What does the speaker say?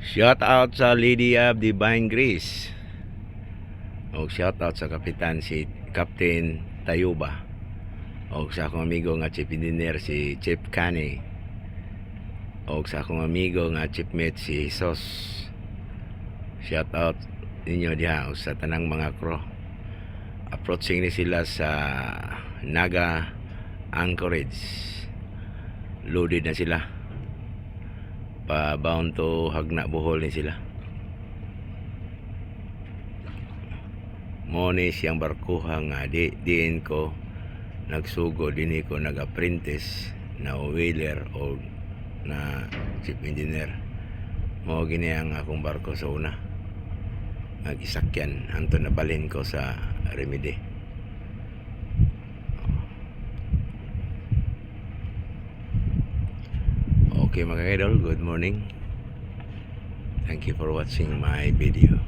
Shout out sa Lady of Divine Grace. O shout out sa kapitan si Captain Tayuba. O sa akong amigo nga chief engineer si Chief Kani. O sa akong amigo nga chief mate si Jesus. Shout out ninyo diha sa tanang mga crew. Approaching ni sila sa Naga Anchorage. Loaded na sila. Pa-bound to Hagna Bohol ni sila. Moni siyang barkuha nga diin ko nagsugo, din ko nag-apprentice na whaler o na chief engineer. Mo gini ang akong barko sa una. Nag-isakyan hanto na balhin ko sa Remedy. Okay mga idol, good morning. Thank you for watching my video.